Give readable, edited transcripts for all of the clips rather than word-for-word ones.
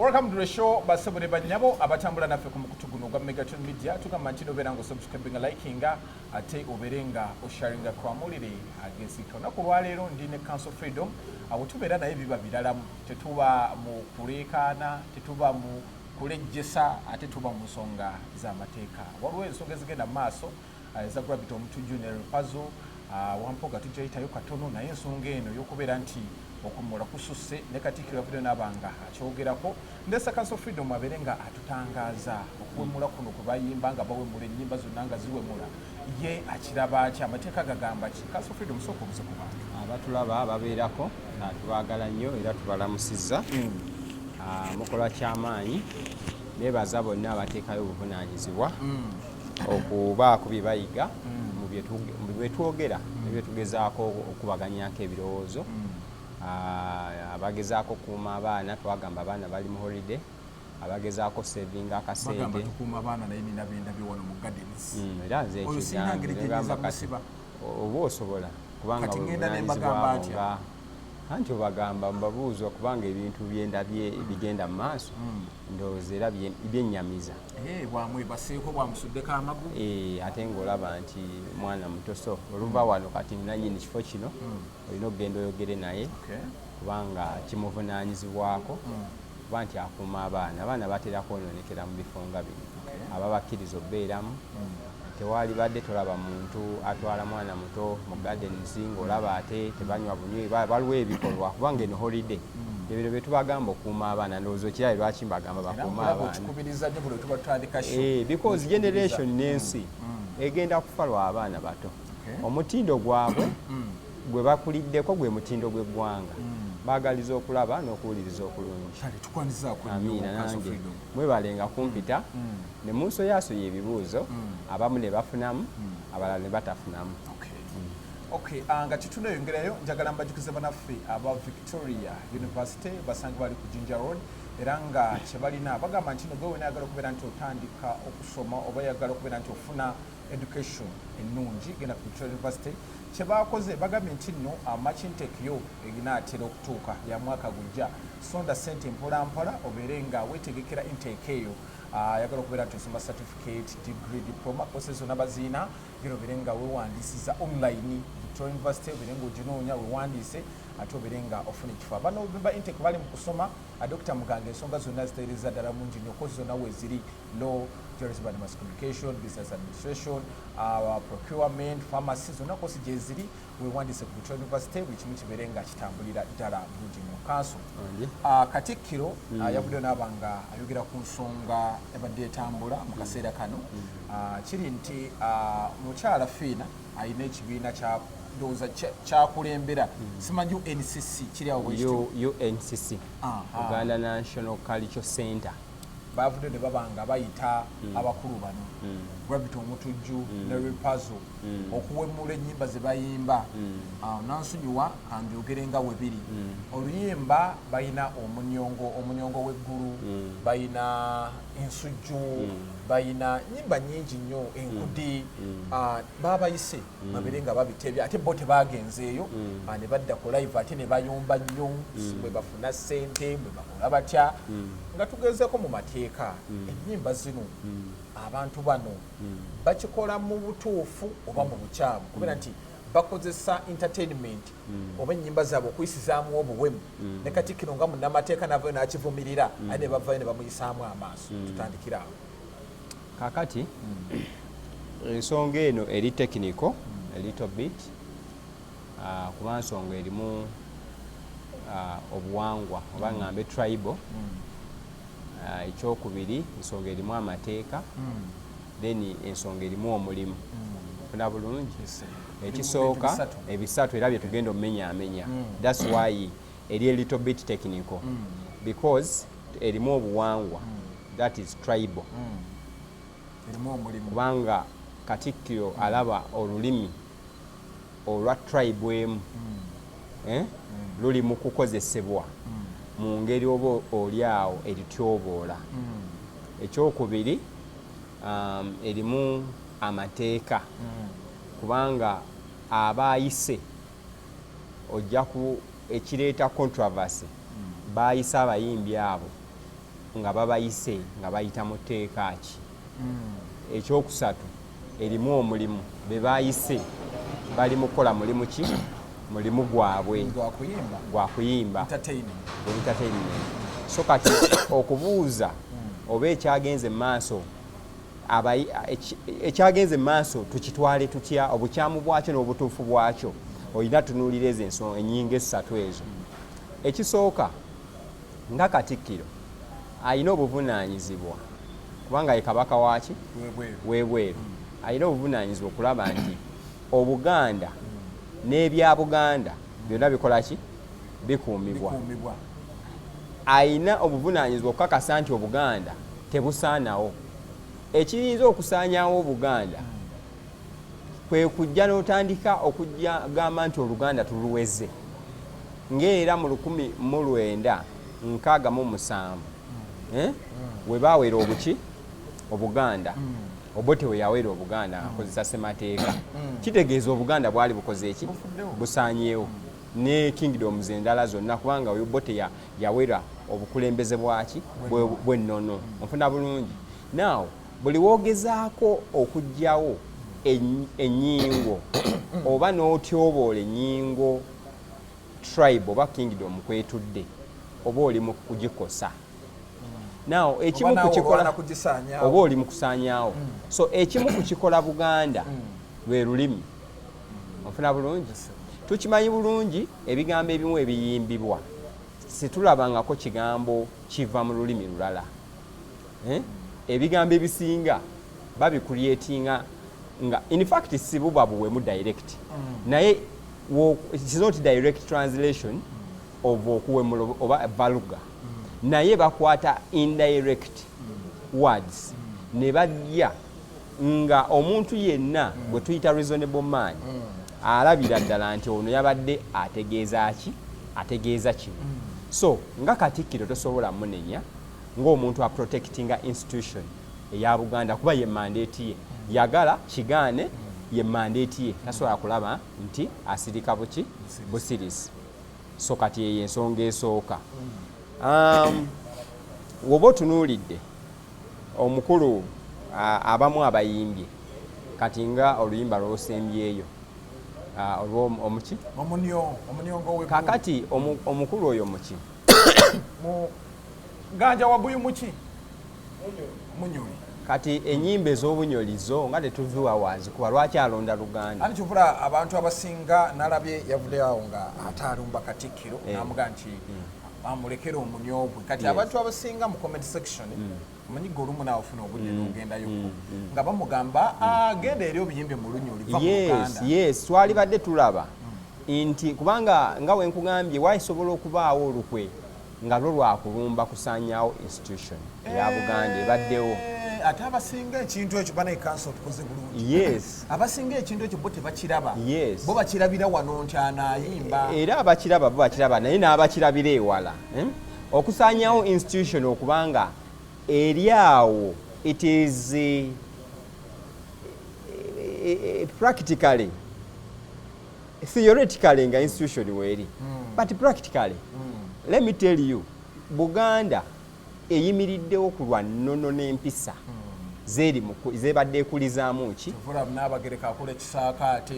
Welcome to the show. Basabone banyabo abatambula naffe ku mukutuguno gwa Megaton Media tugamba nti oberanga subscribing likinga ate oberenga osharinga kwa mulire agesika nako lwalero ndine Council Freedom abo tubeera naye biba biralamu tetuba mu kulekana tetuba mu kulejjesa ate tuba mu nsonga z'amateeka waliwo ensonga ezigenda mu maaso za Gravity Omutujju ne Pazzo wampoga tujayitayo katono naye ensonga eno y'okubeera nti okumula kususse ne Katikkiro yavuddeyo n'abanga akyogerako ndesa Council Freedom abeerenga atutangaza okuwemula kuno kwe bayimba nga bawemula ennyimba zonna nga ziwemula ye akiraba ki amateeka gagamba ki Council Freedom sooka obuze ku bantu abatulaba babeerako tubaagala nnyo era tubalamusizza mukola kyamaanyi beebaza bonna abateekayo obuvunaanyizibwa okubaako bye bayiga mu bye twogera ne bye tugezaako okubaganyako ebirowoozo abagezaako kuuma abaana twagamba abaana bali mu holiday abagezaako sevinga akasente era nze oba osobola kubanga bwebunanyizibwabo anti obagamba mbabuuzwa kubanga ebintu byendabye bigenda mu maaso ndowooza era byennyamiza ate ng'olaba nti mwana muto so oluva wano kati nanyini kifo kino olina okugenda oyogere naye kubanga kimuvunaanyizibwako kuba nti akuuma abaana batera kwonoonekera mu bifo nga bino ababakkiriza obbeeramu tewali badde tolaba muntu atwala mwana muto mu gardens ng'olaba ate tebanywa bunywi waliwo ebikolwa kubanga eno holiday ebiro bye tubagamba okuuma abaana ndowooza okirabe lwaki mbagamba bakuuma abaana because generation n'ensi egenda kufa lwa abaana bato omutindo gwabwe gwe bakuliddeko gwe mutindo gw'eggwanga baagaliza okulaba n'okuwuliriza okulungi amiina nange mwebalenga kumpita ne munsoyasoya ebibuuzo abamu ne bafunamu abalala ne batafunamu nga kitunayongerayo njagala mbajukize banaffe aba Victoria University basange bali ku Jinja Road era nga kyebalina bagamba nti gwe wenayagala okubeera nti otandika okusoma oba yagala okubeera nti ofuna education ennungi genda ku Victoria University kyebakoze bagambye nti nno amachinteke yo eginaatera okutuuka ya mwaka gujja sonda sente mpolampola obeere nga weetegekera intake eyo yagala okubeera nti osoma certificate degree diploma courses zonna baziina gino obeere nga weewandiisiza online Victoria University obeere nga oginoonya weewandiise ate obeere nga ofuna ekifo bano bemba intake bali mu kusoma Dr. Muganga ensonga zonna ziteereza ddala mungi nnyo kozi zonna weeziri law journalism and mass communication business administration procurement pharmacy zonna kozi gye ziri weewandiise ku Victoria University buli kimu kibeere nga kitambulira ddala bulungi nnyo kanso Katikkiro yavuddeyo n'abanga ayogera ku nsonga ebadde etambula mu kaseera kano kiri nti mukyala Fiina alina ekibiina ndowooza kyakulembera simanyi UNCC kiri awo UNCC Uganda National Cultural Center bavudde ne babanga bayita abakulu bano Gravity Omutujju ne Pazzo okuwemula ennyimba ze bayimba nansonyiwa kandyogere nga webiri oluyimba bayina omunyongo w'eggulu bayina ensujju bayina nnyimba nnyingi nnyo enkudi babayise babeere nga babitebya ate bo tebagenzeeyo ne badda ku live ate ne bayomba nnyo bwe bafuna ssente bwe bakola batya nga tugezeeko mu mateeka ennyimba zino abantu bano bakikola mu butuufu oba mu bukyamu kubera nti bakozesa entertainment oba ennyimba zaabwe okuyisizaamu obuwemu ne Katikkiro nga munnamateeka navayo n'akivumirira ate ne bavayo ne bamuyisaamu amaaso tutandikira awo kakati ensonga eno eri technical a little bit kuba nsonga erimu obuwangwa oba ngambe tribal ekyokubiri ensonga erimu amateeka then ensonga erimu omulimu funa bulungi ekisooka ebisatu era bye tugenda omumenyaamenya that's why eri a little bit technical because erimu obuwangwa that is tribal kubanga Katikkiro alaba olulimi olwa tribe emu luli mu kukozesebwa mu ngeri oba oli awo erityoboola ekyokubiri erimu amateeka kubanga abaayise ojja ku ekireeta controversy baayise abayimbi abo nga babayise nga bayita mu tteeka ki. Ekyokusatu erimu omulimu be bayise bali mu kukola mulimu ki, mulimu gwabwe gwa kuyimba entertainment. So kati okubuuza oba ekyagenze mu maaso ekyagenze mu maaso tukitwale tutya, obukyamu bwakyo n'obutuufu bwakyo, olina tunuulira ezo ensonga ennyingo essatu ezo. Ekisooka nga Katikkiro alina obuvunaanyizibwa kubanga ye kabaka waaki w'ebweru, alina obuvunaanyizibwa okulaba nti Obuganda n'ebya Buganda byonna bikola ki, bikuumibwa. Alina obuvunaanyizibwa okukakasa nti Obuganda tebusaanawo. Ekiyinza okusaanyaawo Obuganda kwe kujja n'otandika okugamba nti Oluganda tuluweze, ng'era mu 1967 we baawera obuki Obuganda, Obote we yawera Obuganda akozesa ssemateeka, kitegeeza Obuganda bwali bukoze eki, busaanyeewo ne kingdoms endala zonna, kubanga Obote yawera obukulembeze bwaki bw'ennono. Onfuna bulungi. Now buli woogezaako okuggyawo ennyingo oba n'otyoboola ennyingo tribe oba kingdom kwetudde, oba oli mu kugikosa. Now ekimu kukikola oba oli mu kusaanyaawo. So ekimu kukikola Buganda lwe lulimi. Onfuna bulungi. Tukimanyi bulungi ebigambo ebimu ebiyimbibwa situlabangako kigambo kiva mu lulimi lulala. Ebigambo ebisinga babikuliyetinga nga in fact si buba buwemu direct, naye it is not direct translation of okuwemula oba valuga, naye bakwata indirect words ne bajja nga omuntu yenna gwe tuyita reasonable man alabira ddala nti ono yabadde ategeeza ki, ategeeza kino. So nga Katikkiro tosobola munenya ng'omuntu aprotectinga institution eya Buganda kuba ye mandate ye, yagala kigaane ye mandate ye, tasobola kulaba nti asirika buki busirisi. So kati ye ensonga esooka. Woba otunuulidde omukulu abamu abayimbye kati nga oluyimba lw'osembyeyo omuki omunyongo kakati omukulu oyo muki ganja wabuyu muki munyoli. Kati enyimba ez'obunyoli zo nga tetuviwa wazi kuba lwaki alonda Luganda. Ani kyovula abantu abasinga nalabye yavuddeyo nga ate alumba Katikkiro namuga nti amulekera omunyobwe. Kati abantu abasinga mu comment section omanyi gwe olumu naawufuna obudde n'ogendayo nga bamugamba agenda eri obuyimbe mu lunyoli va mu Luganda. Yes, twalibadde tulaba nti kubanga nga wenkugambye wayisobola okubaawo olukwe nga lwo lwakulumba kusaanyaawo institution eya Buganda ebaddewo. Ate abasinga ekintu ekyo bana council tukoze bulungi. Yes. Abasinga ekintu ekyo bo tebakiraba. Yes. Bo bakirabira wano nti anaayimba. Era abakiraba bo bakiraba naye n'abakirabira ewala. Okusaanyaawo institution okubanga eri awo it is practically theoretically nga institution weeri but practically let me tell you Buganda eyimiriddewo ku lwa nnono n'empisa zebadde ekulizaamu ki n'abagereka akola ekisaakaate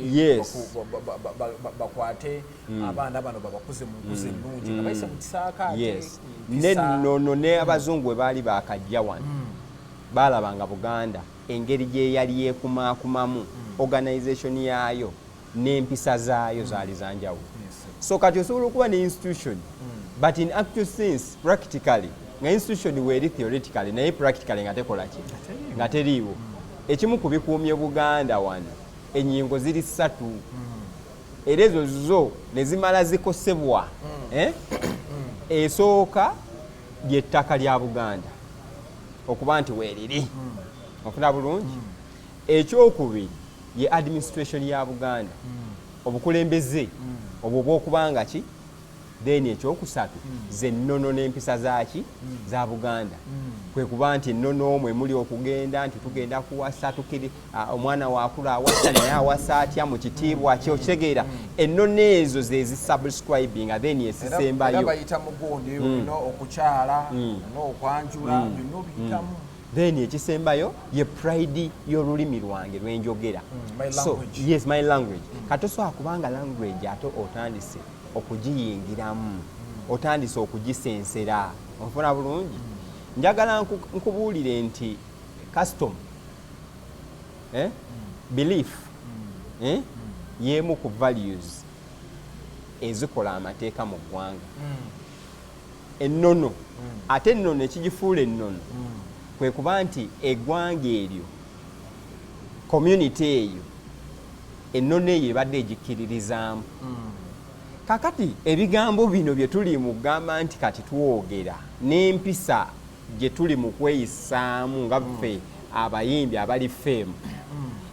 bakwate abaana bano babakuze mu nkuzi ennungi nga bayise mu kisaakaate n'ennono n'abazungu bwe baali bakajja wano baalabanga Buganda engeri gye yali yeekumaakumamu organization yaayo n'empisa zaayo zaali zanjawulo. So kati osobola okuba ne institution but in actual sense practically nga institution weeri theoretically naye practically nga tekola ki nga teriiwo. Ekimu ku bikuumye Buganda wano ennyingo ziri 3 era ezo zo ne zimala zikosebwa. Esooka ly'ettaka lya Buganda okuba nti weeriri ofuna bulungi. Ekyokubiri ye administration ya Buganda obukulembeze obwo bw'okubanga ki then ekyokusatu ze nnono n'empisa zaaki za Buganda kwe kuba nti ennono mwe muli okugenda nti tugenda kuwasa tukiri omwana wakula awasa naye awasa atya mu kitiibwa kyo kitegeera ennono ezo ze zisubscribing then esisembayo era bayita mugundi no okukyala no okwanjula bino biyitamu then ekisembayo ye pride y'olulimi lwange lwenjogera yes my language katosobola kubanga language ate otandise okugiyingiramu otandise okugisensera onfuna bulungi njagala nkubuulire nti custom belief yemu ku values ezikola amateeka mu ggwanga ennono ate ennono ekigifuula ennono kwe kuba nti eggwanga eryo community eyo ennono eyo ebadde egikkiririzaamu kakati ebigambo bino bye tuli mu kugamba nti kati twogera n'empisa gye tuli mu kweyisaamu nga ffe abayimbi abali feemu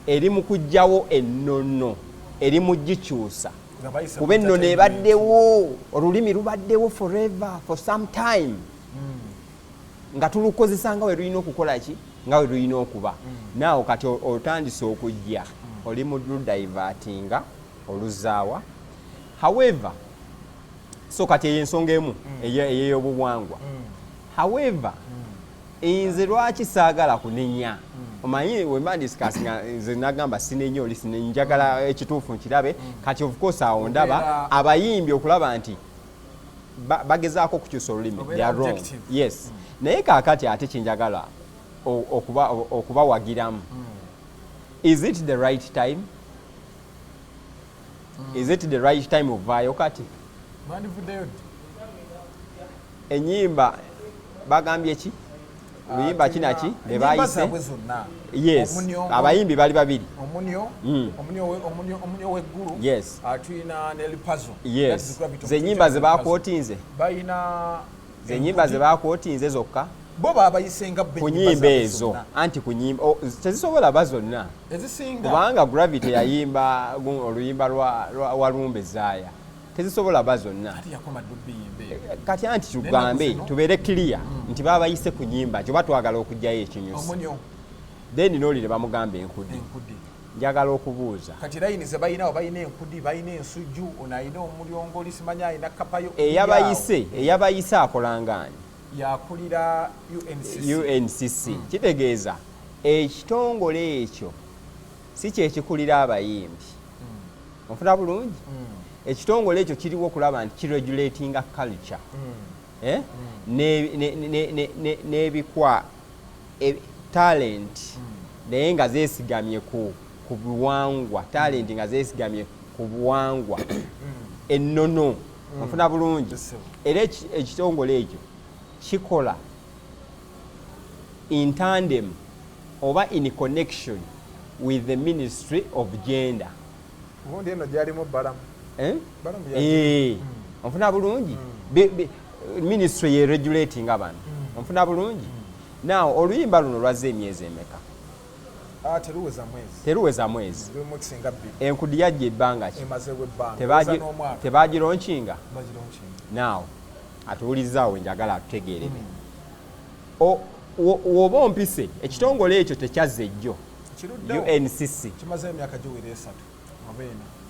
eri mu kuggyawo ennono eri mu gikyusa kuba ennono ebaddewo olulimi lubaddewo forever for some time nga tulukozesa nga we lulina okukola ki nga we lulina okuba naawe kati otandise okujja oli mu ludivertinga oluzaawa however so kati eyo ensonga emu ey'obuwangwa however nze lwaki saagala kunenya omanyi wemba ndisikasinga nze nagamba sinenya oli sinenya njagala ekituufu nkirabe kati of course awo ndaba abayimbi okulaba nti bagezaako okukyusa olulimi they are wrong yes naye kaakati ate kyenjagala okubawagiramu is it the right time is it the right time ovaayo kati enyimba bagambye ki luyimba kinaki bebayise yes abayimbi bali babiri omunyo weggulu yes atuyina ne Pazzo yes zenyimba zebakootinze zenyimba zebakootinze zokka bo babayisenga ku nyimba ezo anti ku nyimba tezisobola bazonna kubanga Gravity yayimba oluyimba lwa Lumbe Zaaya tezisobola bazonna kati anti tugambe tubeere clear nti babayise ku nyimba kyoba twagala okugjayo ekinyusi then nolire bamugamba enkudi njagala okubuuza kati layini ze bayinawo bayina enkudi bayina ensujju ono ayina omulyongoli simanya ayina kapayo eyabayise akolangani yakulira UNCC kitegeeza ekitongole ekyo si kyekikulira abayimbi onfuna bulungi ekitongole ekyo kiriwo okulaba nti kiregulatinga culture n'ebikwa talent naye nga zeesigamye ku buwangwa talent nga zeesigamye ku buwangwa ennono onfuna bulungi era ekitongole ekyo kikola in tandem oba in connection with the Ministry of Gender ubundi eno gyalimu balamu onfuna bulungi ministry ye regulating abantu onfuna bulungi now oluyimba luno lwazze emyezi emeka teruweza mwezi enkudi yajja ebbanga ki tebagironkinga now atuwulizaawo njagala atutegeerere woba ompise ekitongole ekyo tekyazze jjo UNCC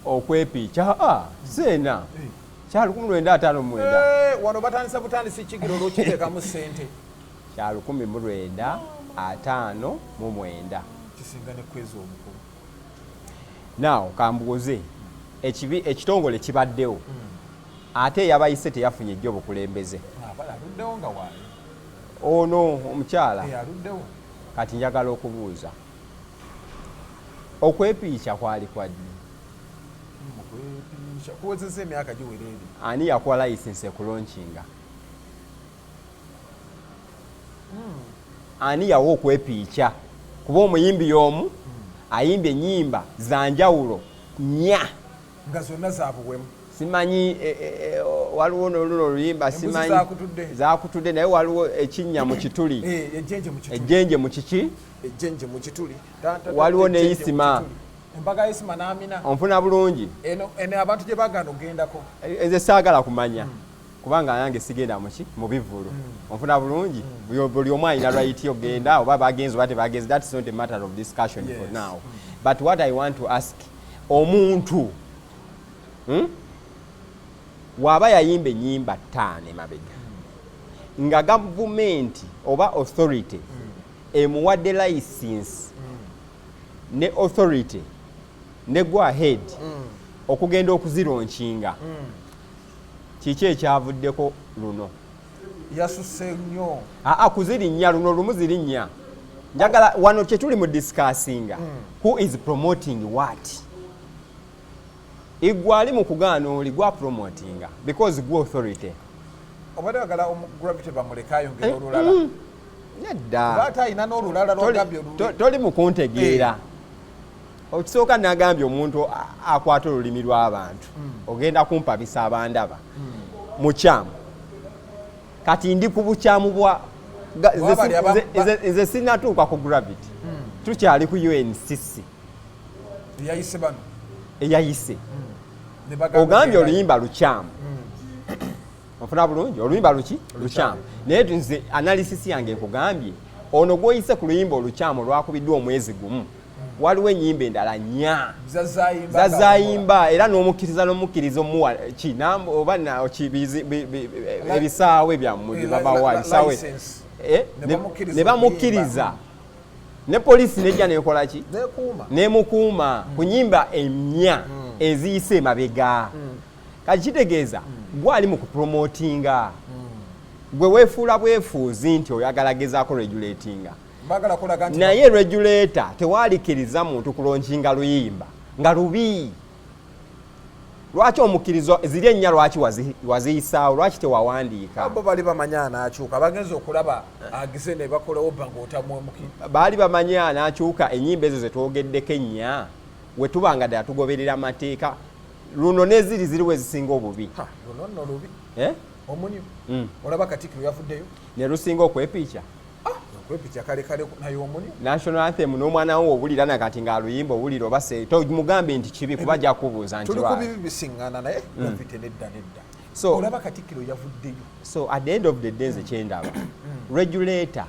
okwepiica seena kya 1959 wano batandisa butandisi kigiro olwokiteekamu ssente kya 1959 kisinga ne kwezi omukulu now kambuuze ekitongole kibaddewo ate yabayise teyafunye ejjo obukulembeze aluddewo nga waali ono omukyala aluddewo kati njagala okubuuza okwepiica kwali kwaddi kuwezezza emyaka giwera eri ani yakuwa layisensi ekulonkinga ani yawa okwepiica kuba omuyimbi y'omu ayimbye ennyimba za njawulo nnya nga zonna zabuwemu simanyi waliwo noluno oluyimba simanyi zakutudde naye waliwo ekinnya mu kituli ejjenje mu kiki ejjenje mu kituli waliwo neisima embaga y'isima n'amina onfuna bulungi eno abantu gye bagana ogendako nze saagala kumanya kubanga yange sigenda mu bivulu onfuna bulungi buli omu alina right yogenda oba bagenzi oba tebagenzi. That's not a matter of discussion for now. But what I want to ask, omuntu waba yayimba ennyimba 5 emabega nga gavumenti oba authority emuwadde license ne authority ne go ahead okugenda okuzironkinga, kiki ekyavuddeko luno? Yasusse nnyo. Kuzirinnya luno lumu zirinnya. Njagala wano kyetuli mu discussinga who is promoting what. Igwali mu kugaana oli gwa promotinga because gwa authority. Obadde wagala gravity bamulekayo ngero olulala. Nedda. Bata ina n'olulala lwagambye olulala. Toli mu kuntegeera. Okisooka nagambye omuntu akwata olulimi lw'abantu ogenda kumpabisa abandaba mukyamu kati ndi ku bukyamu bwa nze sinatuuka ku gravity tukyali ku UNCC eyayise ogambye oluyimba lukyamu ofuna bulungi oluyimba lukyamu naye nze analysis yange nkugambye ono gwoyise ku luyimba olukyamu lwakubiddwa omwezi gumu waliwo ennyimba endala 4 zazayimba era n'omukkiriza omuwa oba ebisaawe byammwe babawa ebisaawe ne bamukkiriza ne poliisi nejja nekola ki nemukuuma ku nnyimba 4 eziyise emabega. Kati kitegeeza gwali mu kupromotinga gwe weefuula bwefuuzi nti oyagala gezaako regulatinga naye regulator tewalikiriza muntu kulonkinga luyimba nga lubi. Lwaki omukkirizo ziri ennya lwaki waziyisaawo lwaki tewawandiika? Abo bali bamanya anaakyuka bagenza okulaba agize ne bakolawo banga otamwemuki baali bamanyi anaakyuka ennyimba ezo zetwogeddeko ennya we tuba nga ddala tugoberera amateeka luno neziri ziriwe zisinga obubi luno nno lubi omunyu olaba Katikkiro yavuddeyo ne lusinga okwepiikya National Anthem n'omwana wo obulira nakati ng'aluyimba obulira oba mugambe nti kibi kuba ajja kubuuza nti bisiŋŋaana naye gravity nedda olaba Katikkiro yavuddeyo. So at the end of the day nze kyendaba regulator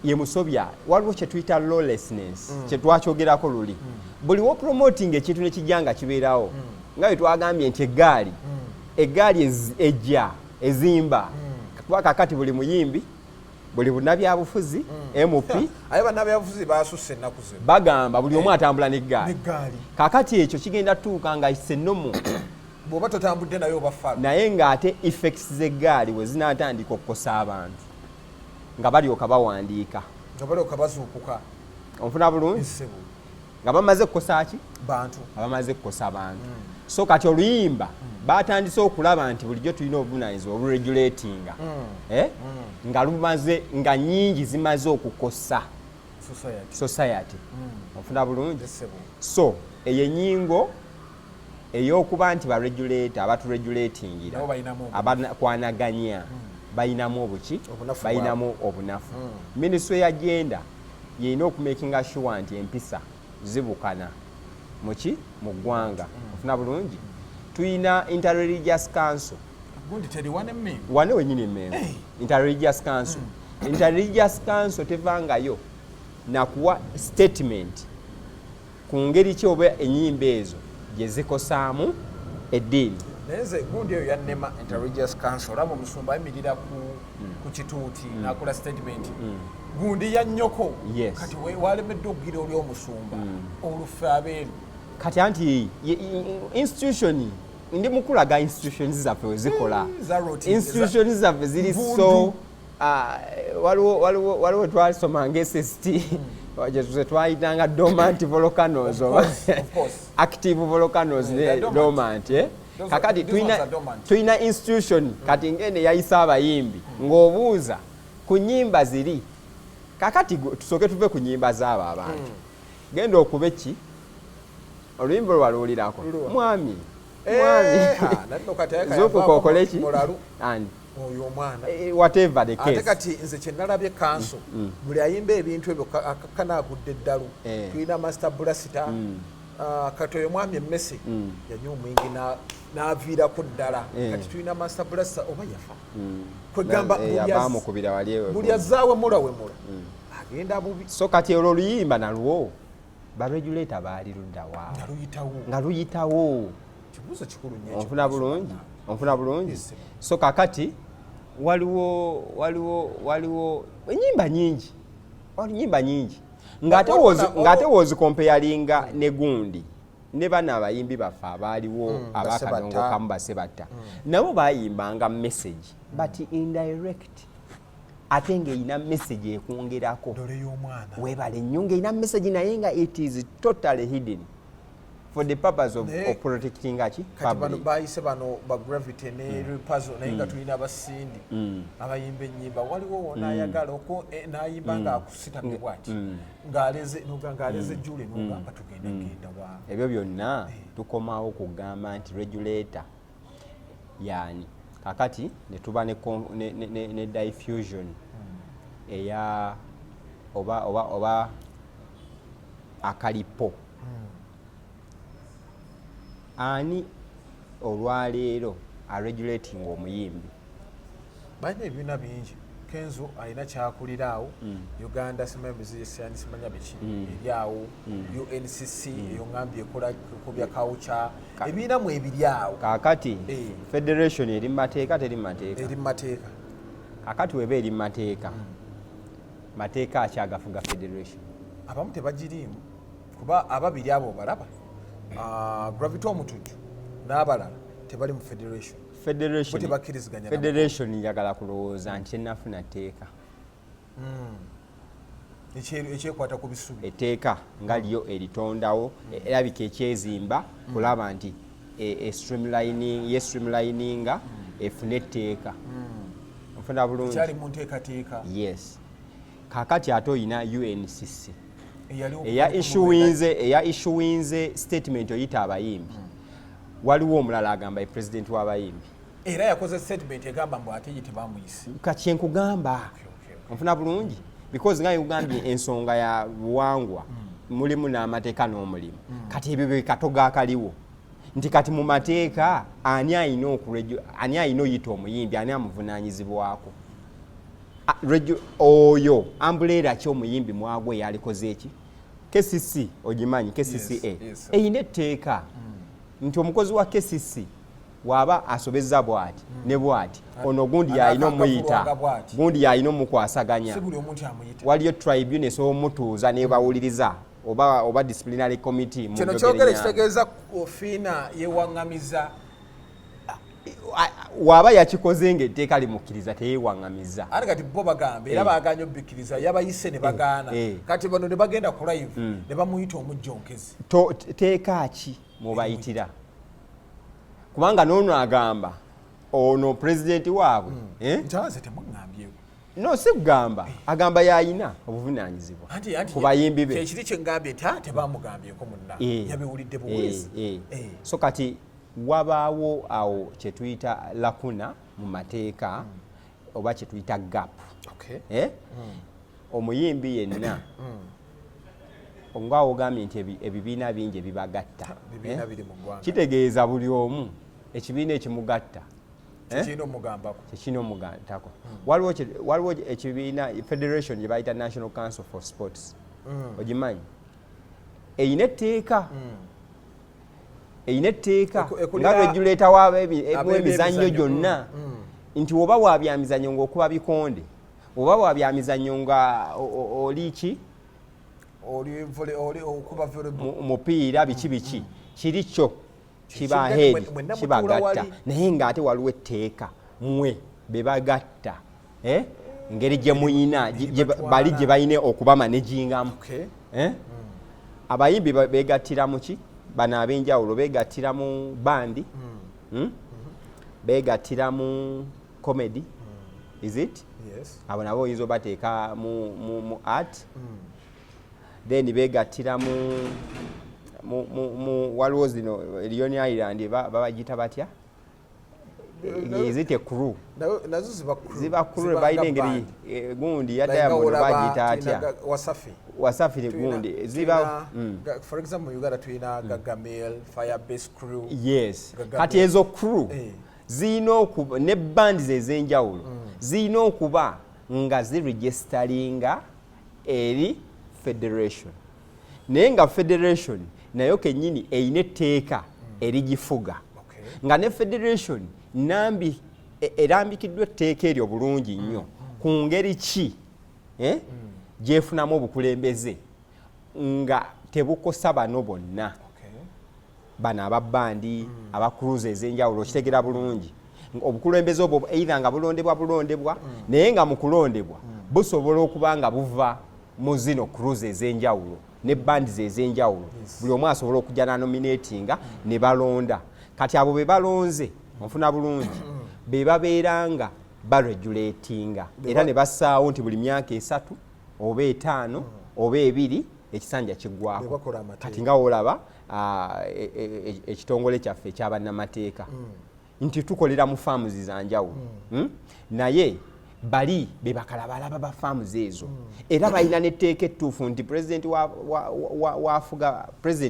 ye musobya waliwo kye tuyita lawlessness kye twakyogerako luli buli wo promoting ekintu ne kijja nga kibeerawo nga bwe twagambye nti eggaali ejja ezimba kuba kakati buli muyimbi buli bunabyabufuzi MP aye bannabyabufuzi basusse ennaku ze bagamba buli omu atambula n'eggaali kakati ekyo kigenda tuuka nga issennomu bw'oba totambudde naye obafa naye ng'ate effects z'eggaali we zinaatandika okukosa abantu nga balyoka bawandiika nga balyoka bazuukuka onfuna bulungi nga bamaze kukosa ki bantu abamaze kukosa bantu so kati oluyimba batandise okulaba nti bulijjo tulina obuvunaanyizibwa oburegulatinga nga lumaze nga nnyingi zimaze okukosa society ofuna bulungi. So eyo ennyingo ey'okuba nti baregulator abaturegulatingira abakwanaganya bayinamu obuki bayinamu obunafu. Ministry ya gender yeyina okumakinga sure nti empisa zibukana muki mu ggwanga ofuna bulungi. Tuyina interreligious council wane wenyini emmengo interreligious council interreligious council tevangayo nakuwa statement ku ngeri ki oba ennyimba ezo gye zikosaamu eddiini. Neze gundi eyo yannema interreligious council olaba omusumba ayimirira ku kituuti n'akola statement gundi ya nnyoko kati walemedde okugira oli omusumba olufe abeeru kati anti institution ndi mukulaga institutions zaffe we zikola institutions zaffe ziri so waliwo twalisomanga SST gye twayitanga dormant volcanoes oba active volcanoes ne dormant kakati tuyina institution kati ngende yayisa abayimbi ng'obuuza ku nnyimba ziri kakati tusooke tuve ku nnyimba z'abo abantu genda okuba eki oluyimba lwaluwulirako mwami zokukokole ki oyo omwana whatever the case. Ate kati nze kye nalabye kanso buli ayimba ebintu ebyo akakana agudde eddalu tulina master blaster katoyo mwami emmese yanywa omwenge n'aviirako ddala kati tulina master blaster oba yafa kwegamba buli azaawe mula agenda bubi so kati olwo oluyimba nalwo baregulator baali ludda waawo nga luyitawo kibuuzo kikulu nnyo onfuna bulungi so kakati waliwo ennyimba nyingi ng'ate wozikompayalinga ne gundi ne bana abayimbi baffe abaaliwo abakadongokamu basebatta nabo bayimbanga message but indirect ate ng'erina message ekwongerako weebale nnyo ng'erina message naye nga it is totally hidden for the purpose of protecting bano bayise bano ba Gravity ne Pazzo naye nga tulina abasindi abayimba ennyimba waliwo wona ayagala n'ayimba nga akusitamye bwati ng'aleze Jule n'ogamba tugenda wa ebyo byonna tukomawo kugamba nti regulator yani kakati ne tuba ne diffusion eya oba akalipo ani olwaleero aregulating omuyimbi balina ebibiina bingi Kenzo alina kyakulira awo Uganda simanya biki ebyawo UNCC eyo ngambye ekola kubya kawucha ebibiina mu ebiri awo kakati federation eri mateeka teri mateeka kakati weba eri mateeka mateeka akyagafuga federation abamu tebagiriimu kuba ababiri abo balaba Gravity Omutujju n'abalala tebali mu federation njagala kulowooza nti enafuna tteeka ekyekwata ku bisubi etteeka nga lyo eritondawo erabika ekyezimba kulaba nti streamlininga efune etteeka nfuna bulungi kyali mu nteekateeka yes kakati ate oyina UNCC eya issuinze statement oyita abayimbi waliwo omulala agamba president w'abayimbi era yakoze statement egamba mbu ate tebamuyise kakyenkugamba onfuna bulungi because nga yugambye ensonga ya buwangwa mulimu n'amateeka n'omulimu kati ebyo bikatoga akaliwo nti kati mu mateeka ani ayina oyita omuyimbi ani amuvunaanyizibwako oyo ambulera ki omuyimbi mwagwe yalikoze eki KCC ogimanyi KCCA eyina etteeka nti omukozi wa KCC waba asobezza bwati ne bwati ono gundi yalina omuyita gundi yalina omukwasaganya waliyo tribune esobomutuuza nebawuliriza oba disciplinary committee kino kyogere kitegeeza ofiina yewaŋŋamiza waba yakikoze ng'etteeka limukkiriza teyewaŋŋamiza ate kati bo bagamba era baganya obbikiriza yabayise ne bagaana kati bano ne bagenda ku live ne bamuyita omujjonkezi teeka ki mubayitira kubanga n'ono agamba ono pulezidenti waabwe ntaze temwaŋŋambyeko no si kugamba agamba yayina obuvunaanyizibwa ku bayimbi be kyekiri kyengambye tebamugambyeko munna yabiwulidde buweesi so kati wabaawo awo kyetuyita lakuna mu mateeka oba kyetuyita gap omuyimbi yenna nga ogambye nti ebibiina bingi ebibagatta kitegeeza buli omu ekibiina ekimugatta kyekina omugantako waliwo ekibiina federation gye bayita National Council for Sports ogimanyi eyina etteeka nga regulator w'emizannyo gyonna nti oba wabyamizannyo ng'okuba bikonde oba wabyamizannyo nga oli ki mupiira biki kiri kyo kibaheedi kibagatta naye ng'ate waliwo etteeka mmwe bebagatta engeri gye muyina bali gye balina okuba managingamu abayimbi begattira mu ki bano ab'enjawulo begattira mu bandi begattira mu comedy is it abo nabo oyinza obateeka mu art then begattira mu waliwo zino Leon Island babagita batya ezite crew nazo ziba crew balina engeri gundi ya Diamond bagiyita atya Wasafi gundi ziba for example Uganda tuyina Gagamel Firebase crew yes kati ezo crew zirina okuba ne bands ez'enjawulo zirina okuba nga ziregisteringa eri federation naye nga federation nayo kennyini eyina etteeka erigifuga nga ne federation nambi erambikiddwa etteeka eryo bulungi nnyo ku ngeri ki gyefunamu obukulembeze nga tebukosa bano bonna bano ababbandi abakruze ez'enjawulo okitegera bulungi obukulembeze obwo either nga bulondebwa naye nga mu kulondebwa busobola okuba nga buva mu zino cruise ez'enjawulo ne bands ez'enjawulo buli omu asobola okujja na nominatinga ne balonda kati abo be balonze onfuna bulungi be babeeranga baregulatinga era ne bassaawo nti buli myaka 3 oba 5 oba 2 ekisanja kiggwako kati nga olaba ekitongole kyaffe ekyabannamateeka nti tukolera mu farms zanjawulo naye bali be bakalabalaba ba farms ezo era balina netteeka ettuufu nti president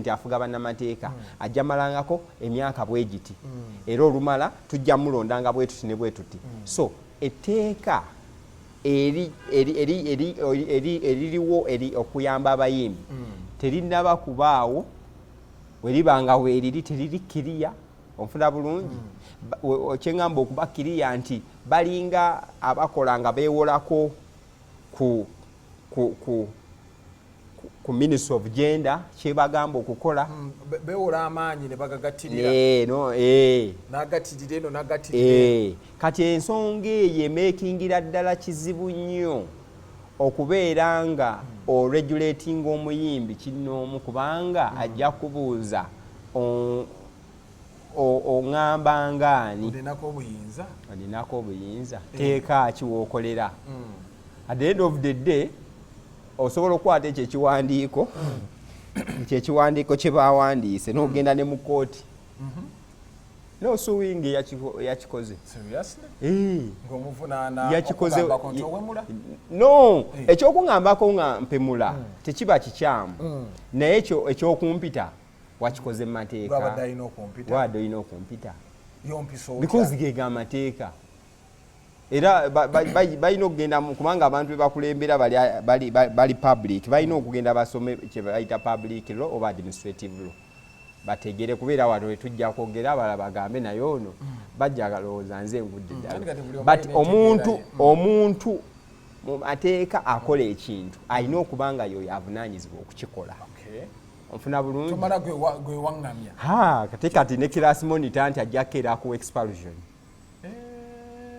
afuga bannamateeka ajja malangako emyaka bwegiti era olumala tujja mulondanga bwetuti ne bwetuti so etteeka eririwo eri okuyamba abayimbi terinaba kubaawo weribanga weeriri teririkkiriya onfuna bulungi kyengamba okubakkiriya nti balinga abakola nga beewolako ku Ministry of Gender kyebagamba okukola beewola amaanyi ne bagagatirira n'agatirira kati ensonga eyo emeekingira ddala kizibu nnyo okubeera nga oregulatinga omuyimbi kinnoomu kubanga ajja kubuuza oŋŋamba ngaani olinako obuyinza teeka ki wookolera at the end of the day osobola okukwata ekyo ekiwandiiko kye bawandiise n'ogenda ne mu kooti n'osuwinga eyakikoze yakikoze no ekyokuŋŋambako nga mpemula tekiba kikyamu naye ekyokumpita wakikoze mu mateeka wadde olina okumpita because gega amateeka era balina okugenda kubanga abantu bebakulembera bali public balina okugenda basome kyebayita public law oba administrative law bategere kubeera wano wetujja kwogera abala bagambe naye ono bajja galowooza nze ngudde ddala but omuntu mu mateeka akola ekintu alina okuba nga yoyo avunaanyizibwa okukikola onfuna bulungi tomala gwe waŋŋamya kati ne class monitor nti ajjako era ku expulsion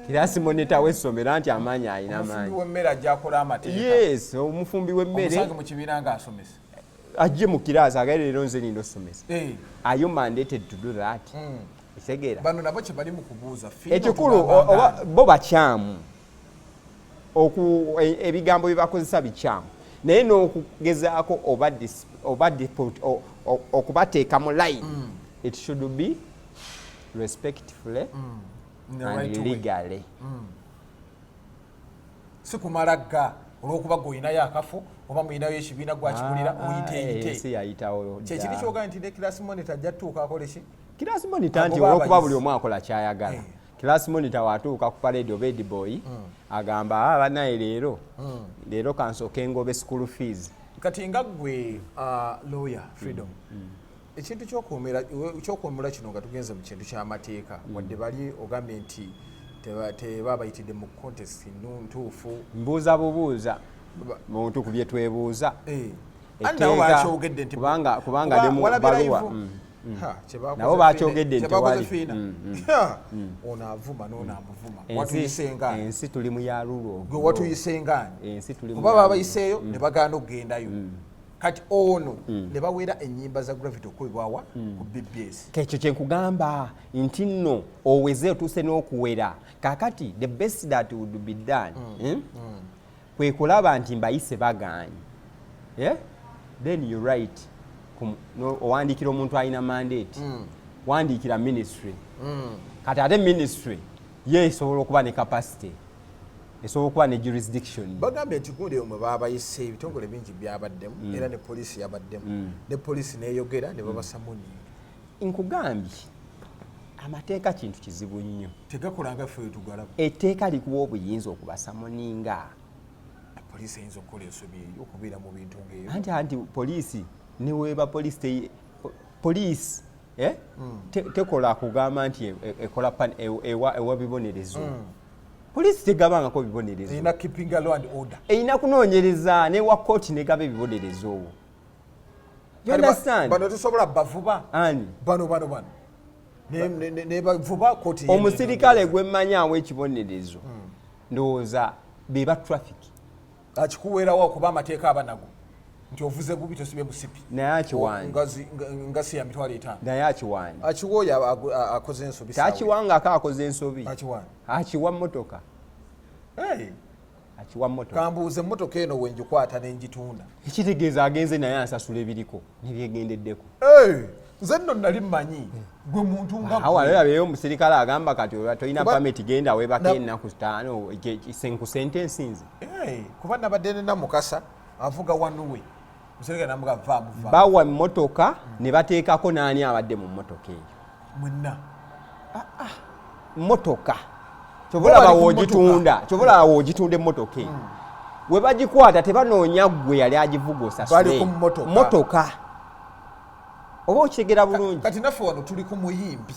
class monitor w'essomero nti amaanyi alina amaanyi w'emmere ajja akola amateeka yes omufumbi w'emmere omusange mu kibiina ng'asomesa ajje mu kiraasi agale leero nze nina osomesa are you mandated to do that kitegeera bano nabo kye bali mu kubuuza ekikulu bo bakyamu ebigambo bye bakozesa bikyamu naye n'okugezaako okubateeka mu line it should be respectfully and legally si kumalaga olw'okuba gweolinayo akafo oba muyinayo ekibiina gwakikulira oyiteeyite yayitawo kyekiri kyogaa nti ne class monitor ajja tuuka akole ki class monitor nti olw'okuba buli omu akola kyayagala class monitor watuuka ku parade of Eddy boy agamba banaye leero kansooke ngobe school fees kati nga gwe lawyer freedom ekintu kyokuwumula kino nga tugenze mu kintu ky'amateeka wadde bali ogambye nti tebabayitidde mu contest ntuufu mbuuza bubuuza muntu ku bye twebuuza kubanga ali mu baluwa nabo bakyogedde nti tewali ono avuma n'ono amuvuma watuyisengaani ensi tuli mu yalulwo gwe watuyisengaani kuba babayiseeyo ne bagaana okugendayo kati ono ne bawera ennyimba za gravity okubibwawa ku BBS kekyo kyenkugamba nti nno oweze otuuse n'okuwera kakati the best that would be done kwe kulaba nti mbayise bagaanyi then you right owandiikira omuntu alina mandate wandiikira ministry kati ate ministry ye esobola okuba ne capacity esobola okuba ne jurisdiction. Bagambye nti gundi omwe baabayise ebitongole bingi byabaddemu era ne poliisi yabaddemu ne poliisi neeyogera ne babasamuninga. Nkugambye amateeka kintu kizibu nnyo. Tegakolanga ffe wetugalaba. Etteeka likuwa obuyinza okubasamuninga. Poliisi eyinza okukola ensobi okubeera mu bintu ng'eyo. Anti poliisi neweeba poliisi tekola kugamba nti ekola ewa bibonerezo. Poliisi tegabangako bibonerezo. Erina keeping law and order. Erina kunoonyereza newa kooti negaba ebibonerezo. You understand? Bano tusobola bavuba. Ani? Bano. Ne bavuba kooti. Omusirikale gwemmanya awa ekibonerezo. Ndowooza beba traffic. Akikuweerawo okuba amateeka abanago. Nti ovuze bubi tosibye busipi. Naye akiwani. Ngasi ya mitwalo 5. Naye akiwani. Akiwoya akoze ensobi. Takiwanga akoze ensobi. Akiwani. Akiwa mmotoka. Hey. Akiwa mmotoka. Kambuuze mmotoka eno wenjikwata n'enjitunda. Ekitegeeza agenze naye asasula ebiriko nebyegendeddeko. Nze nno nali mmanyi gwe muntu nga awo alabyeyo omusirikale agamba kati tolina pameti genda weebako ennaku 5 ku sentensi nze. Kuba nabadde nina Mukasa avuga wanuwe musirikale namuga vaamu bawa emmotoka ne bateekako n'ani abadde mu mmotoka eyo. Mwenna mmotoka kyobola woogitunda emmotoka eyo we bagikwata tebanoonya gwe yali agivuga osasule mmotoka. Oba okitegeera bulungi. Kati naffe wano tuli ku muyimbi.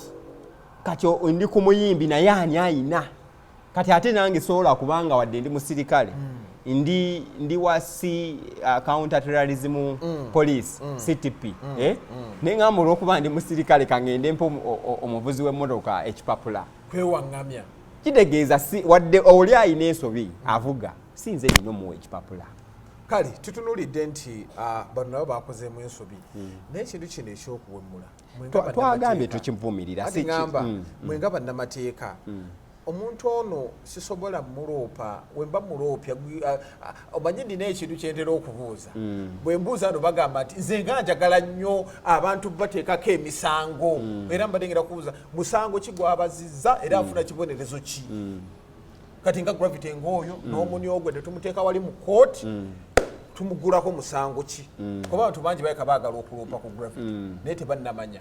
Kati ndi ku muyimbi naye ani ayina. Kati ate nange sobola kubanga wadde ndi musirikale. Ndi wasi counter terrorism police CTP. Nengamba olw'okuba ndi musirikale kangende mpo omuvuzi w'emmotoka ekipapula. Kwewaŋŋamya. Kitegeeza wadde oli ayina ensobi avuga sinze nnyo muwa ekipapula. Kale tutunulidde nti bano nabo bakozeemu ensobi naye ekintu kino ekyokuwemula twagambye tukivumirira ati ngamba mwe nga bannamateeka omuntu ono sisobola muloopa wemba muloopya omanyi nina ekintu kyentera okubuuza bwe mbuuza ano bagamba nti nze nga njagala nnyo abantu bateekako emisango era mbadde ngenda kubuuza musango kigwabazizza era afuna kibonerezo ki kati nga gravity ng'oyo n'omuni ogwe tetumuteeka wali mu kooti tumugulako musango ki kuba abantu bangi bayeka baagala okuloopa ku gravity naye tebannamanya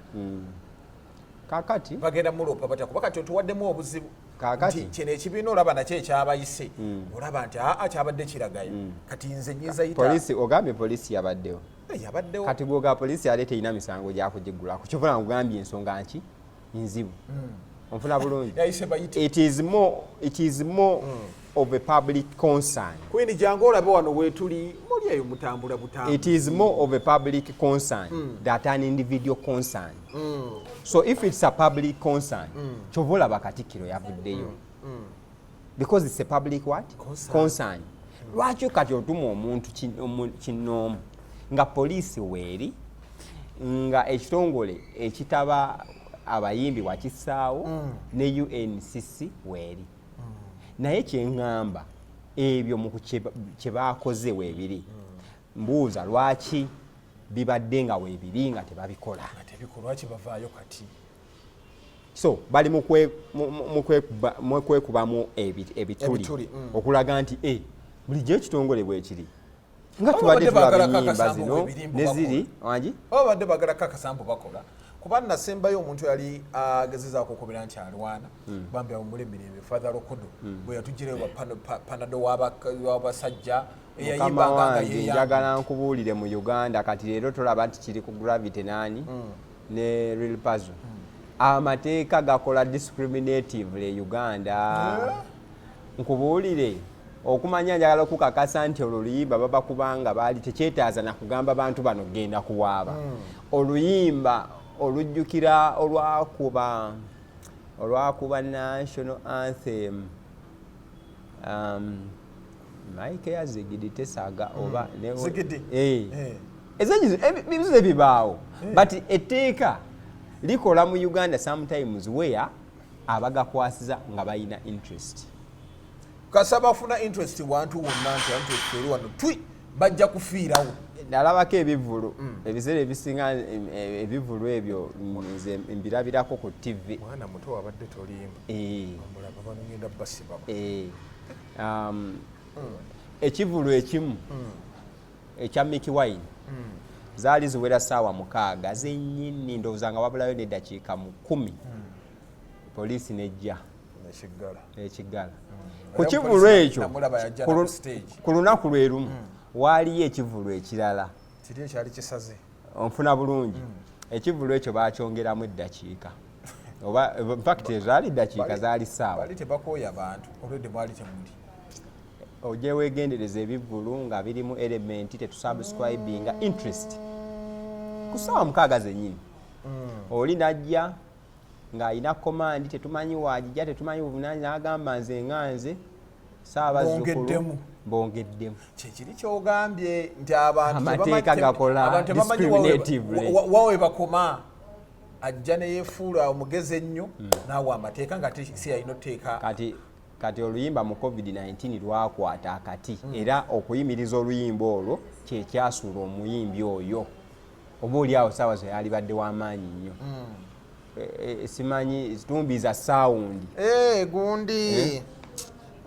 kakati bagenda muloopa batya kuba kati otuwaddemu obuzibu nti kino ekibiina olaba nakyo ekyabayise olaba nti kyabadde kiragaya kati nze nyinza polisi ogambye polisi yabaddewo kati gwoga polisi yali terina misango gyakugigulako kyovula nkugambye ensonga nki nzibu onfuna bulungi. It is more of a public concern. Kwini jangu olabe wano wetuli muli eyo mutambula butambula. It is more of a public concern than an individual concern. So if it's a public concern, chovola bakatikiro yavuddeyo. Because it's a public what? Concern. Lwaki kati otuma omuntu kinoomu nga poliisi weeri nga ekitongole ekitaba abayimbi wakisaawo ne UNCC weeri naye kyeŋŋamba ebyo mu kye baakoze weebiri mbuuza lwaki bibadde nga weebiri nga tebabikola lwaki bavaayo kati so bali mu kwekubamu ebituli okulaga nti bulijjo ekitongole bwekiri nga tubadde tulaba ennyimba zino neziri wangi babadde bagala kakasambu bakola kuba nasembayo omuntu yali agezezaako okubira nti alwana bambi awumule emirembe father Rokodo bwe yatugireyo panado w'abasajja eyayimbanga njagala nkubuulire mu Uganda kati leero tolaba nti kiri ku gravity nani ne real Pazzo amateeka gakola discriminatively Uganda nkubuulire okumanya njagala okukakasa nti oluyimba baba kubanga baali tekyetaaza na kugamba bantu bano genda kuwaaba oluyimba olujjukira olwakuba national anthem Mike yazigidi tesaga oba ezo bibaawo but etteeka likola mu Uganda sometimes where abagakwasiza nga balina interest kasaba funa interest wantu wonna nti eri wano twi bajja kufiirawo nalabako ebivulu ebiseera ebisinga ebivulu ebyo nze mbirabirako ku TV. Mwana muto wabadde tolimba mulaba banogenda basibaba. Ekivulu ekimu ekya Mickey Wine zaali ziwera ssaawa 6 zennyini ndowooza nga wabulayo n'eddakiika 10 poliisi nejja ekiggala ku kivulu ekyo ku lunaku lwe lumu waaliyo ekivulu ekirala kiri ekyali kisaze onfuna bulungi ekivulu ekyo baakyongeramu eddakiika oba infact zaali eddakiika zaali ssaawa bali tebakooya abantu olwedde mwali temuli ojje weegendereza ebivulu nga birimu elementi tetusubscribinga interest ku ssaawa 6 zennyini oli najja ng'alina komandi tetumanyi waagijja tetumanyi buvunaanyi n'agamba nze nganze saabazzukulu bongeddemu kyekiri kyogambye nti amateeka gakola discriminatively wawe bakoma ajja neyefuula omugezi ennyo naawe amateeka nga si yalina otteeka kati oluyimba mu covid-19 lwakwata akati era okuyimiriza oluyimba olwo kyekyasuula omuyimbi oyo oba oliawo saawa zo yalibadde w'amaanyi nnyo simanyi tumbiza sound gundi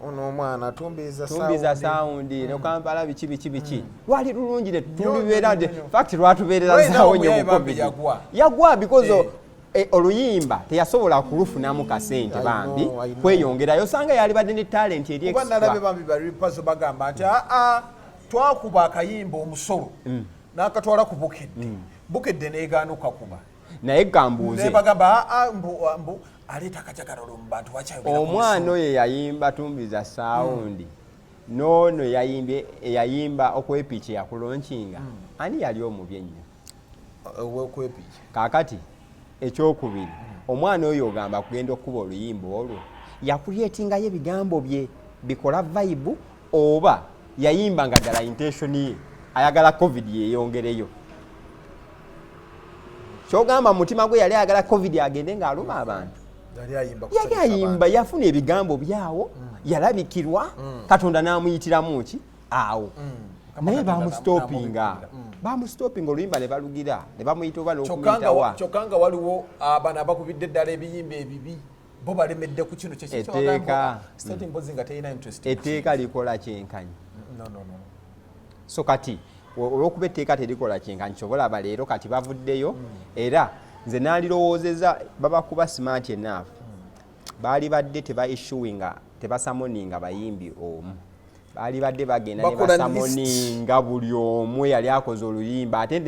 ono omwana tumbiza sound ne Kampala biki lwali lulungi ne tulibeera fact lwatubeerera zaawo nnyo mu covid yagwa because oluyimba teyasobola kulufunamu kasente bambi kweyongerayo osanga yalibadde ne talent eri extra kuba nalabe bambi bali Pazzo bagamba nti twakuba akayimba omusolo n'akatwala ku Bukedde neegaana okakuba naye gambuuze bagamba mbu aleeta akajagalalo mu bantu wakyayogera omwana oyo yayimba tumbiza sound noono yayimba okwepiiki yakulonkinga ani yali omubi ennyo okwepiiki kaakati ekyokubiri omwana oyo ogamba kugenda okuba oluyimba olwo yakulyetingayo ebigambo bye bikola vibe oba yayimba nga ddala intention ye ayagala covid yeyongereyo kyogamba mutima gwe yali ayagala covid agende ng'aluma abantu yali ayimba yafuna ebigambo byawo yalabikirwa Katonda n'amuyitiramu ki awo naye bamusitopinga oluyimba ne balugira ne bamuyita oba n'okumuyitawa kyokka nga waliwo abana abakubidde eddala ebiyimba ebibi bo balemedde ku kino etteeka likola kyenkanyi so kati olwokuba etteeka terikola kyenkanyi kyobalaba leero kati bavuddeyo era nze nalirowoozeza babakuba smart enough baali badde tebasamoninga bayimbi omu baali badde bagenda ne basamoninga buli omu yali akoze oluyimba ate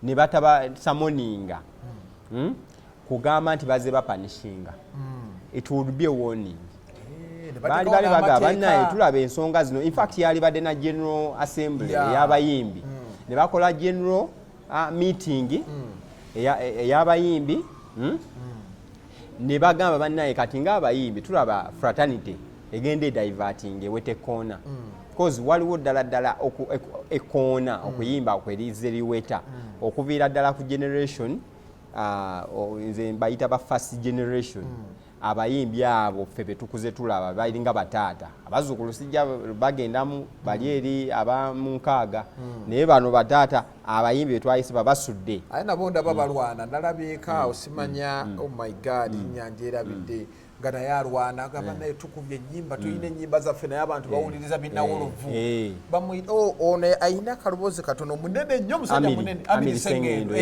ne batabasamoninga kugamba nti baze bapanishinga it would be a warning baali bagamba naye tulaba ensonga zino infact yali badde na general assembly ey'abayimbi ne bakola general meeting ey'abayimbi ne bagamba bannaye kati ng'abayimbi tulaba fraternity egenda ediverting ewete koona because waliwo ddala ekoona okuyimba kwerize liweta okuviira ddala ku generation nze mbayita ba first generation abayimbi abo ffe betukuze tulaba balinga bataata abazzukulu sijja bagendamu bali eri abamunkaaga naye bano bataata abayimbi betwayise babasudde aye nabo ndaba balwana nalabyeka osimanya oh my god nnyanja erabidde nga naye alwana agamba naye tukubye ennyimba tulina ennyimba zaffe naye abantu bawuliriza binnawolovu ono ayina akaloboozi katono munene nnyo musajja munene Amiri Sengendo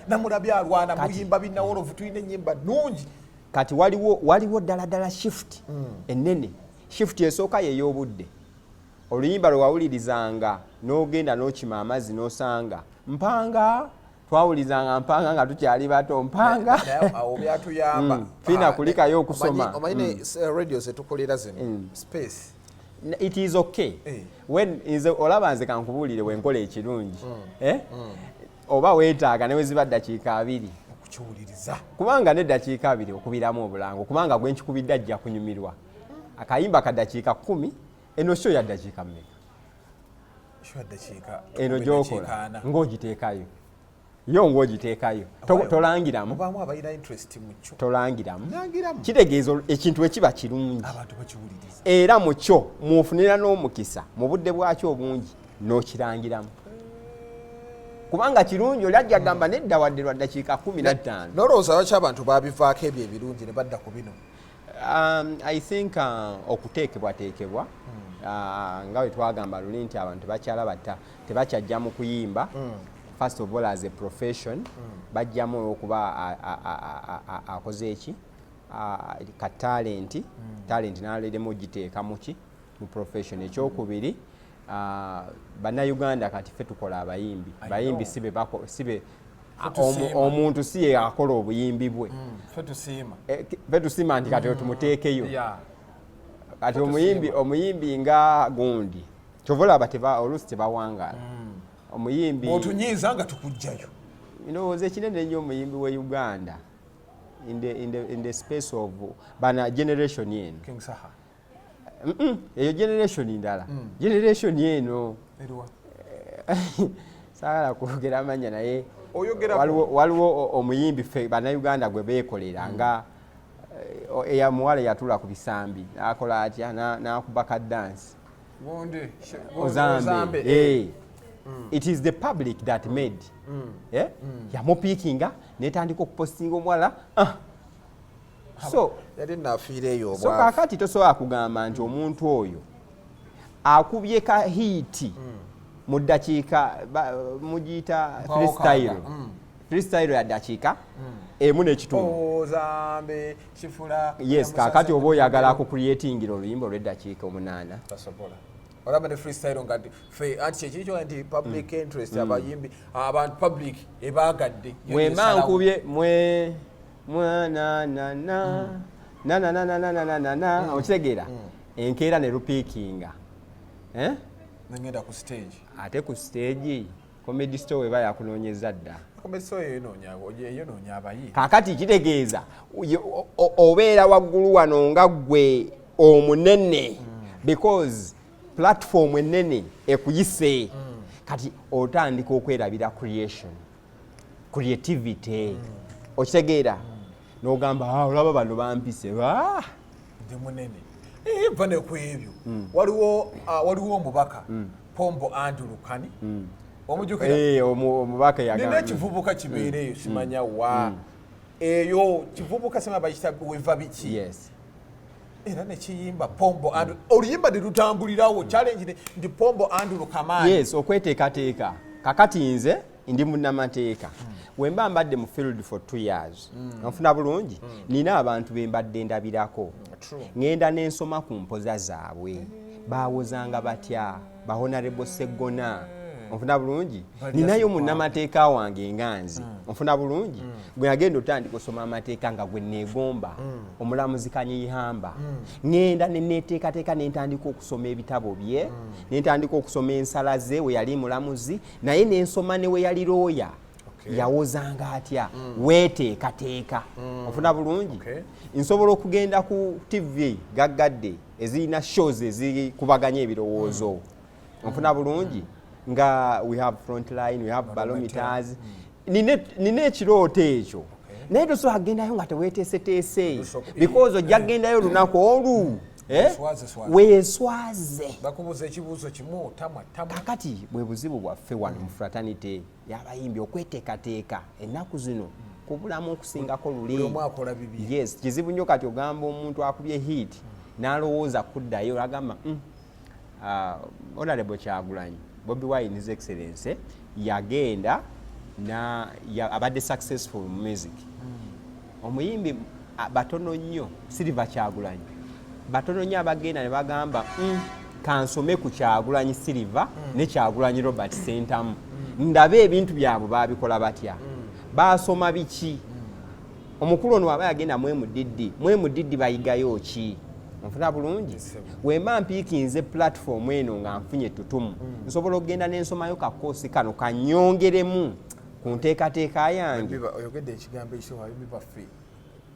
namulabye alwana muyimba binnawolovu tulina ennyimba nnungi kati waliwo ddala shift ennene shift esooka yey'obudde oluyimba lwe wawulirizanga n'ogenda n'okima amazzi n'osanga mpanga twawulizanga mpanga nga tukyali bato mpanga awo byatuyamba fina kulikayo okusoma omanyine radio zetukolera zino space it is okay when olaba nze kankubuulire wenkola ekirungi oba weetaaga neweziba ddakiika 2 okukiwuliriza kubanga n'eddakiika 2 okubiramu obulango kubanga gwe nkikubidde ajja kunyumirwa akayimba ka ddakiika 10 eno sho ya ddakiika mmeka eno gyokola ng'ogiteekayo yo ng'ogiteekayo tolangiramu tolangiramu kitegeeza ekintu ekiba kirungi era mu kyo mufunira n'omukisa mu budde bwakyo obungi n'okirangiramu kubanga kirungi oli ajja gamba nedda wadde lwa ddakiika 15 nolowooza lwaki abantu babivaako ebyo ebirungi ne badda ku bino? I think okuteekebwateekebwa nga bwe twagamba luli nti abantu tebakyajja mu kuyimba first of all as a profession bajjamu okuba akoze eki ka talenti n'aleeremu ogiteeka muki mu profession. Ekyokubiri bannayuganda kati ffe tukola bayimbi sibe omuntu si ye akola obuyimbi bwe ffe tusiima nti kati tumuteekeyo kati omuyimbi nga gundi kyova olaba oluusi tebawangaala omuyimbi otunyiiza nga tukugjayo. Ndowooza ekinene nnyo omuyimbi we Uganda in the space of bana generation yeno eyo generation ndala generation yeno saagala kwogera amanya naye waliwo omuyimbi ffe bannayuganda gwe beekolera nga eyamuwala yatula ku bisambi nakola atya nakuba ka dansi ozambe. It is the public that made yamupiikinga netandika okupostinga omuwala so kakati tosobola kugamba nti omuntu oyo akubye ka hiiti mu ddakiika mugiyita freestyle ya ddakiika emu n'ekitundu. Yes, kakati oba oyagala kucreatingira oluyimba olw'eddakiika 8 olaba ne freestyle nga anti kyekikyo nti public interest abayimbi abantu public ebaagadde mwemba nkubye okitegeera enkeera ne lupiikinga nengenda ku stage ate ku stage comedy store eba yakunoonyeza dda kakati kitegeeza obeera waggulu wano nga gwe omunene because platform enene ekuyise kati otandika okwerabira creativity okitegeera n'ogamba olaba bano bampise ndi munene va ne ku ebyo waliwo omubaka Pombo Andulukani omubaka yagamba nina ekivubuka kibeereyo simanya wa eyo kivubuka sema bayita weva biki era nekiyimba Pombo Andulu oluyimba nelutambulirawo challenge ndi Pombo Andulu Kamani. Yes, okweteekateeka kakati nze ndi munnamateeka wemba mbadde mu field for 2 years nfuna bulungi nina abantu bembadde ndabirako ngenda n'ensoma ku mpoza zaabwe baawozanga batya Honorable Seggona onfuna bulungi ninayo munnamateeka wange enganzi onfuna bulungi gwe agenda otandika osoma amateeka nga gwe neegomba omulamuzi Kanyihamba ngenda neneteekateeka nentandika okusoma ebitabo bye nentandika okusoma ensala ze we yali mulamuzi naye nensoma ne we yali looya yawozanga atya weteekateeka onfuna bulungi nsobola okugenda ku TV gaggadde ezirina shows ezikubaganya ebirowoozo onfuna bulungi nga we have frontline, we have barometers nina ekirooto ekyo naye tosobola agendayo nga teweeteeseteese because ojja kugendayo olunaku olu weeswaze bakubuza ekibuuzo kimu tamwa kakati bwe buzibu bwaffe wano mu fraternity y'abayimbi okweteekateeka ennaku zino kubulamu okusingako luli. Yes, kizibu nnyo kati ogamba omuntu akubye hit n'alowooza kuddayo agamba Honorable Kyagulanyi Bobi Wine His Excellency yagenda abadde successful mu music omuyimbi batono nnyo Silver Kyagulanyi batono nnyo abagenda ne bagamba kansome ku Kyagulanyi Silver ne Kyagulanyi Robert Sentamu ndabe ebintu byabwe babikola batya basoma biki omukulu ono aba yagenda mwemudiddi bayigayo ki nfuna bulungi wemba mpiikinze platform eno nga nfunye tutumu nsobola okugenda n'ensomayo kakoosi kano kanyongeremu ku nteekateeka yange. Oyogedde ekigambo ekyo abayimbi baffe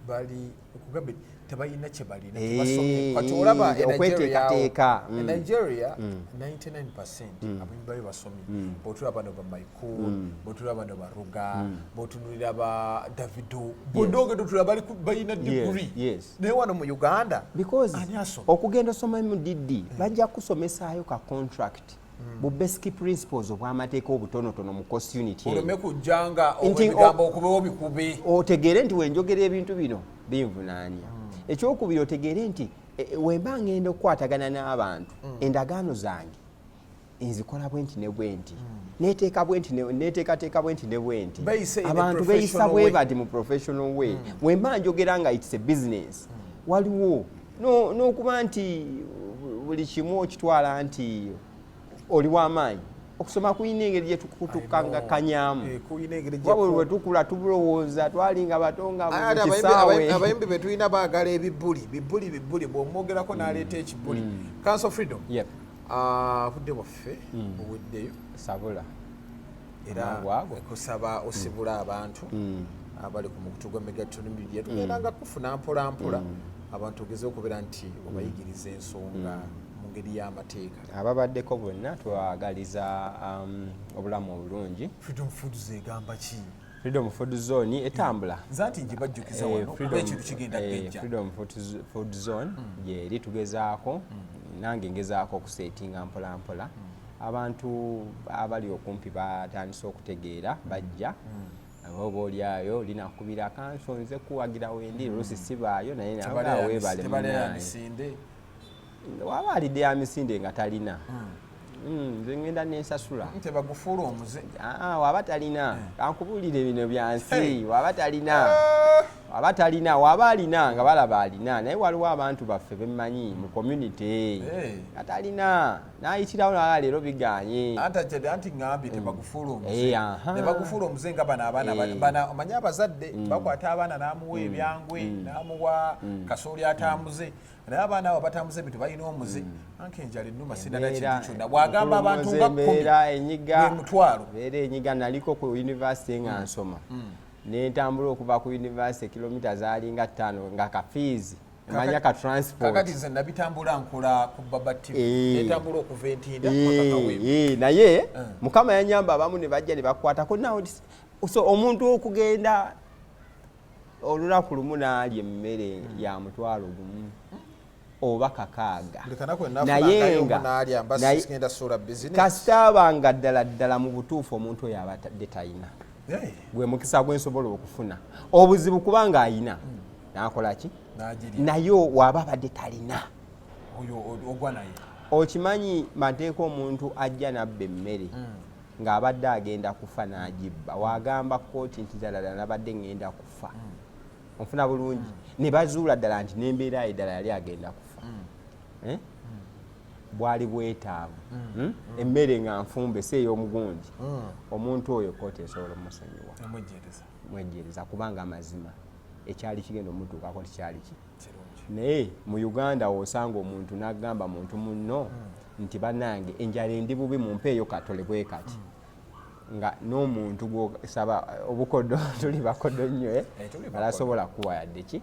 bali okugambe tebayina kye balina tebasomye kati olaba okweteekateeka Nigeria 99% abayimbi bayo basomye bw'otulaba bano ba Michael bw'otulaba bano ba Ruga bw'otunulira ba Davido bw'odogedde otulaba balina degree naye wano mu Uganda because okugenda osoma mu Eddy bajja kusomesaayo ka contract bu basic principles obw'amateeka obutonotono mu course unit oleme kujjanga obigambo okubewo bikube otegeere nti wenjogera ebintu bino binvunaanya ekyokubiri otegeere nti wemba ngenda okukwatagana n'abantu endagaano zange nzikola bwenti ne bwenti neteekateeka bwenti ne bwenti abantu beeyisa bwe bati mu professional way wemba njogera nga it's a business waliwo n'okuba nti buli kimu okitwala nti oli w'amaanyi okusoma kuyina engeri gye tukutukangakanyaamu wabwe bwe tukula tubulowooza twalinga batonga mu kisaawe abayimbi be tulina baagala bibbuli bw'omwogerako n'aleeta ekibbuli Council Freedom budde bwaffe buweddeyo sabula era kusaba osibula abantu abali ku mukutu gwa Megaton Media tugendanga kufuna mpola abantu ogeze okubeera nti obayigiriza ensonga mu ngeri y'amateeka ababaddeko bonna twagaliza obulamu obulungi Freedom Food egamba ki Freedom Food Zone etambula nzati njibajjukiza wano ekintu kigenda gejja Freedom Food Zone yeri tugezaako nange ngezaako okusetinga mpola abantu abali okumpi batandise okutegeera bajja oba olyayo linakubira kanso nze kuwagira wendi olusi sibaayo naye naweebale misinde waba alidde ya misinde nga talina nze ngenda nensasula tebagufuula omuze waba talina kankubulire bino byansi waba talina waba alina nga balaba alina naye waliwo abantu baffe bemmanyi mu community atalina nayitirawo nala leero biganye anti ngambi tebagufuula omuze tebagufuula omuze nga bana omanyi abazadde bakwata abaana n'amuwa ebyangwe n'amuwa kasooli atambuze naye abaana abo batambuze bintu balina omuze anke enjala ennuma sinana kintu kyonna bw'agamba abantu nga 10 mutwalo beera enyiga naliko ku university nga nsoma nentambula okuva ku university kilomita zaalinga 5 nga kafiizi manya ka transport kakati nze nabitambula nkola ku Baba TV nentambula okuva Entinda naye mukama yanyamba abamu ne bajja ne bakwatako nawe so omuntu okugenda olunaku lumu n'alya emmere ya mutwalo gumu oba kakaaga naye nga kasitaabanga ddala mu butuufu omuntu oyo abadde talina gwe mukisa gwensobola okufuna obuzibu kubanga ayina nakola ki naye waaba abadde talina okimanyi mateeka omuntu ajja nabba emmere ng'abadde agenda kufa n'agibba wagamba kooti nti ddala nabadde ngenda kufa onfuna bulungi ne bazuula ddala nti n'embeera eddala yali agenda kufa bwali bwetaavu emmere nga nfumbe si ey'omugundi omuntu oyo kooti esobola omusonyiwa mwejereza kubanga amazima ekyali kigenda omutuukako tikyali ki naye mu Uganda osanga omuntu n'agamba muntu munno nti bannange enjala endi bubi mumpeeyo katole bwe kati nga n'omuntu gw'osaba obukodo tuli bakodo nnyo alasobola kuwa yadde ki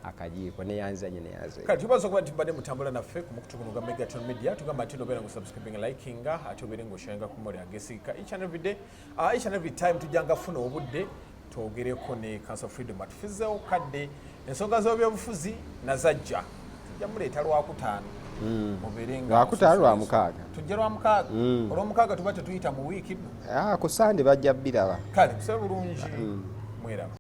akajiiko neyanzanye neyanze kati tubaza okuba nti mbadde mutambula naffe ku mukutu guno gwa Megaton Media tugamba nti nobeera ngu subscribing likinga ate obeere ng'osharinga ku mmuli agesigika each and every day each and every time tujjanga funa obudde twogereko ne Council Freedom atufizeewo kadde ensonga z'ebyobufuzi nazajja tujja muleeta lwakutaano mubeere nga lwakutaano lwamukaaga tujja lwamukaaga olwomukaaga tuba tetuyita mu wiiki ku Sande bajja biraba kale kusaba bulungi mweraba